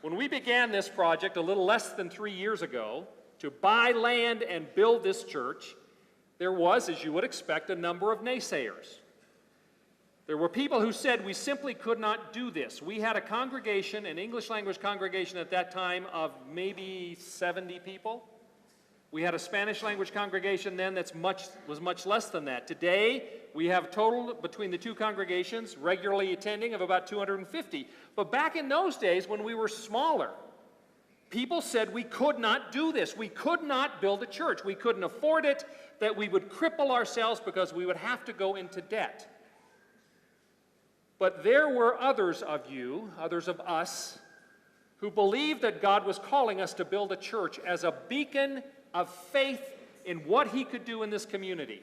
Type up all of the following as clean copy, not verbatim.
When we began this project a little less than 3 years ago to buy land and build this church, there was, as you would expect, a number of naysayers. There were people who said we simply could not do this. We had a congregation, an English language congregation at that time of maybe 70 people. We had a Spanish language congregation then that was much less than that. Today, we have total between the two congregations regularly attending of about 250. But back in those days when we were smaller, people said we could not do this. We could not build a church. We couldn't afford it, that we would cripple ourselves because we would have to go into debt. But there were others of you, others of us, who believed that God was calling us to build a church as a beacon of faith in what He could do in this community,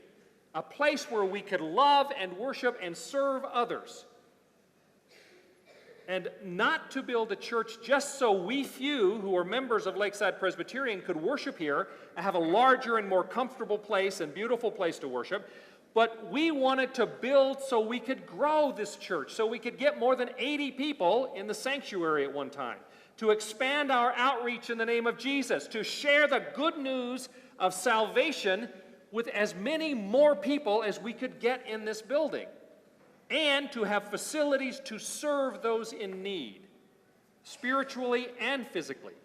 a place where we could love and worship and serve others. And not to build a church just so we few who are members of Lakeside Presbyterian could worship here and have a larger and more comfortable place and beautiful place to worship, but we wanted to build so we could grow this church, so we could get more than 80 people in the sanctuary at one time, to expand our outreach in the name of Jesus, to share the good news of salvation with as many more people as we could get in this building, and to have facilities to serve those in need, spiritually and physically,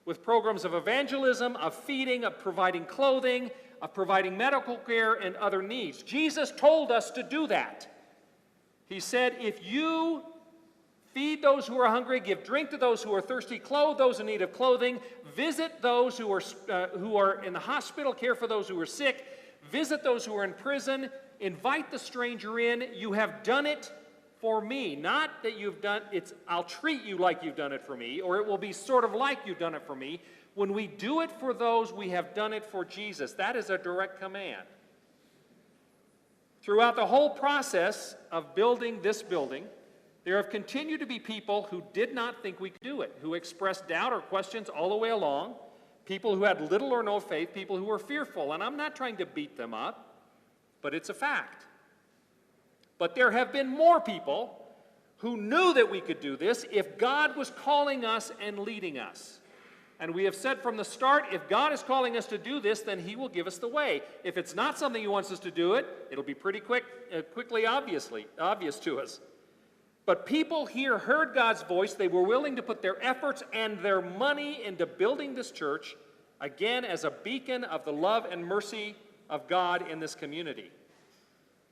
with programs of evangelism, of feeding, of providing clothing, of providing medical care and other needs. Jesus told us to do that. He said, if you feed those who are hungry, give drink to those who are thirsty, clothe those in need of clothing, visit those who are in the hospital, care for those who are sick, visit those who are in prison, invite the stranger in, you have done it for me. Not that you've done it, I'll treat you like you've done it for me, or it will be sort of like you've done it for me. When we do it for those, we have done it for Jesus. That is a direct command. Throughout the whole process of building this building, there have continued to be people who did not think we could do it, who expressed doubt or questions all the way along, people who had little or no faith, people who were fearful. And I'm not trying to beat them up, but it's a fact. But there have been more people who knew that we could do this if God was calling us and leading us. And we have said from the start, if God is calling us to do this, then He will give us the way. If it's not something He wants us to do it, it'll be pretty quickly obvious to us. But people here heard God's voice. They were willing to put their efforts and their money into building this church, again, as a beacon of the love and mercy of God in this community.